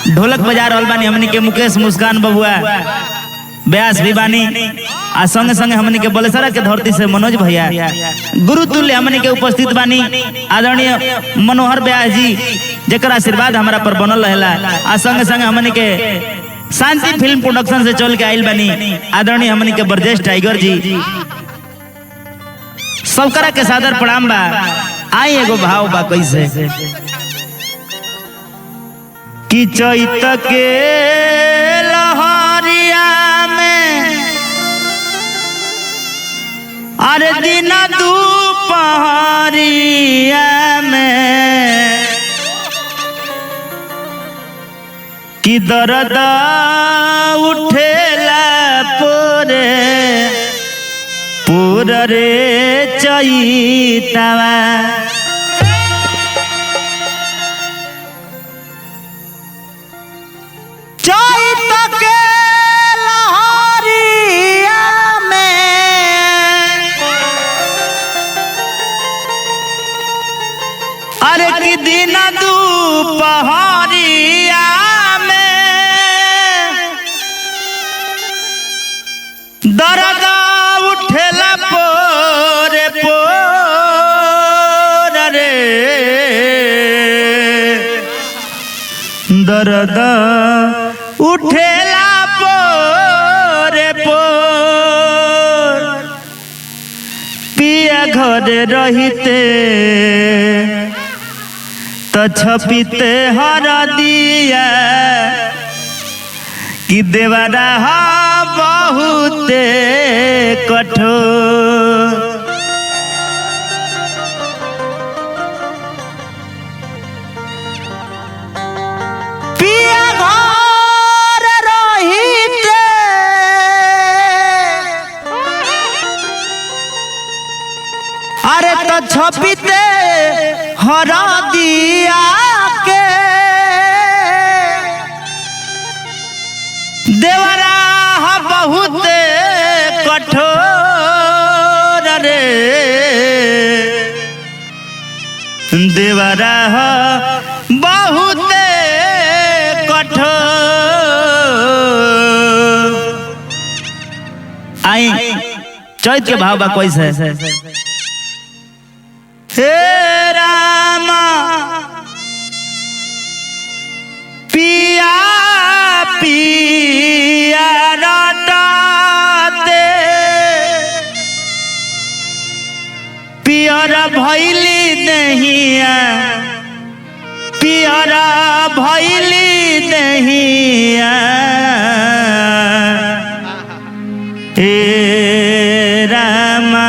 ढोलक बजा रहल बानी हमनी के मुकेश मुस्कान बबुआ व्यास भी बानी आ संगे संगे हमनी के बलेसरा के धरती से मनोज भैया गुरु तुल्य हमनी के उपस्थित बानी। आदरणीय मनोहर व्यास जी जेकर आशीर्वाद हमारा पर बनल रहेला। आ संगे संगे हमनी के शांति फिल्म प्रोडक्शन से चल के आइल बानी आदरणीय हमनी के ब्रजेश टाइगर जी। सबकरा के सादर प्रणाम बा। आई एगो भाव बा कैसे कि चैत के लहरिया में अरे दिन दुपहरिया में कि दर्द उठेला पोरे पूरा रे चैतवा चैत के लहरिया में अरे कि दिन दुपहरिया में दर्द उठेला पोरे पोर रे दर्द उठेला पोरे पोर पिया घर रहिते त छपिते हर दिया कि देवरा बहुते कठोर अरे तो छपिते हरा दिया के देवरा बहुत कठोर रे देवरा बहुत कठोर। आई चैत के भाव बा कैसे हे रामा पिया पिया रटाते पियरा भैली नहिया पियरा भैली नहिया हे रामा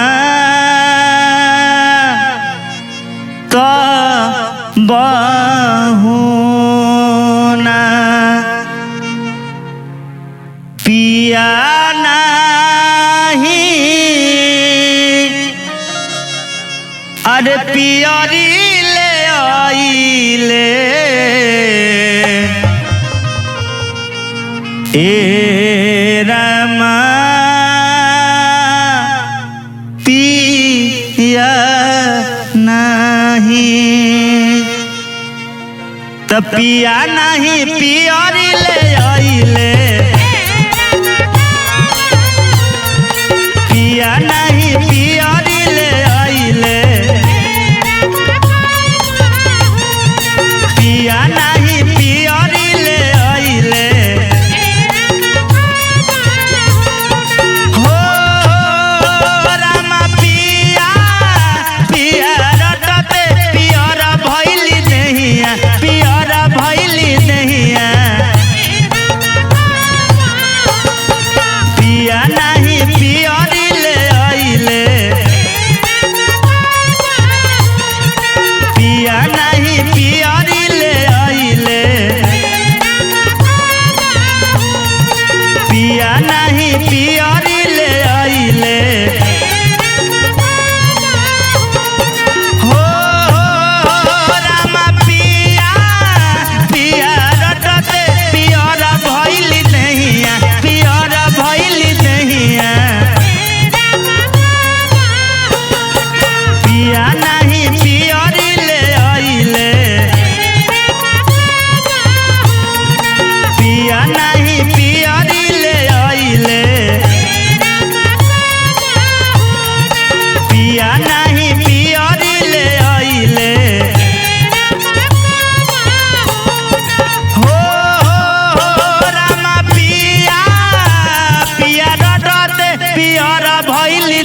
बहुना पिया नहीं अरे पियरी ले आइले ए रामा पिया पिया नहीं पियरी ले आइले पिया नहीं पियरी ले आइले पिया नहीं पियरी ले आइले हो रामा पिया पिया रटते पियरा भइली नहिया पियरा भइली नहिया पिया नहीं पियरी ले आइले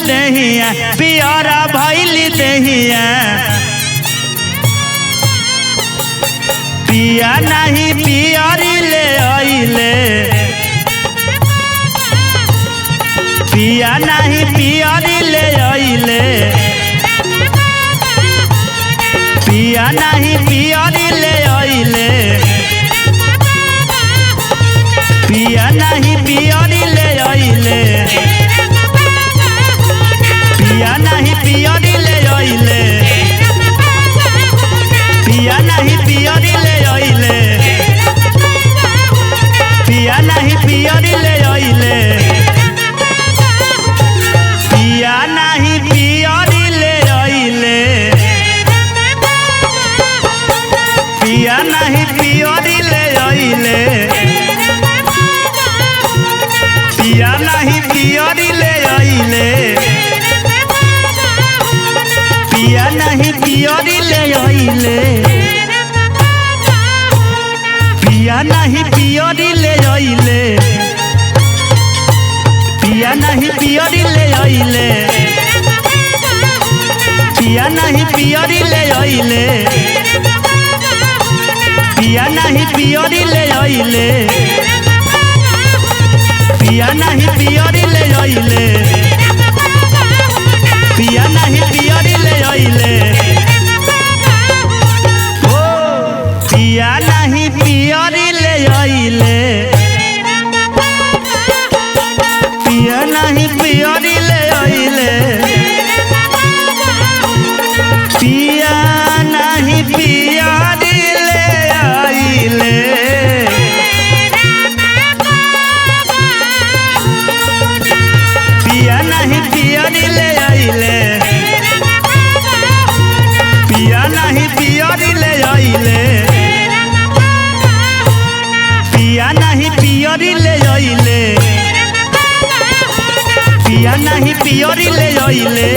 दहिया पियरा भइली दहिया पिया नहीं पियरी ले आइले पिया नहीं पियरी ले आइले पिया नहीं पियरी ले आइले पिया नहीं पियरी ले आइले पिया नहीं पियरी ले आइले पिया नहीं पियरी ले आइले पिया नहीं पियरी ले आइले पिया नहीं पियरी ले आइले पिया नहीं पियरी ले आइले पिया नहीं पियरी ले आइले पिया नहीं पियरी ले आइले पिया नहीं पियरी ले आइले पिया नहीं पियरी ले आइले पिया नहीं पियरी ले आइले पिया नहीं पियरी ले आइले पिया नहीं पियरी ले आइले पिया नहीं पियरी ले आइले ओ पिया नहीं पियरी ले आइले पिया नहीं पियरी ले आइले पिया नहीं पियरी ले आइले पिया नहीं पियरी ले आइले पिया नहीं पियरी ले आइले पिया नहीं पियरी ले आइले पिया नहीं पियरी ले आइले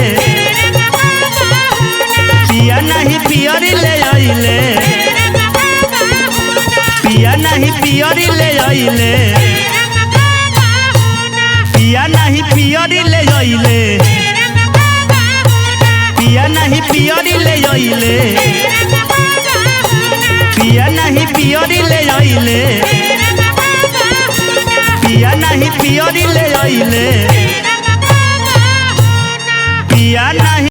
पिया नहीं पियरी ले आइले पिया नहीं पियरी ले आइले पिया नहीं पियरी ले आइले पिया नहीं पियरी ले आइले पिया नहीं पियरी ले आइले पिया नहीं पियरी ले आइले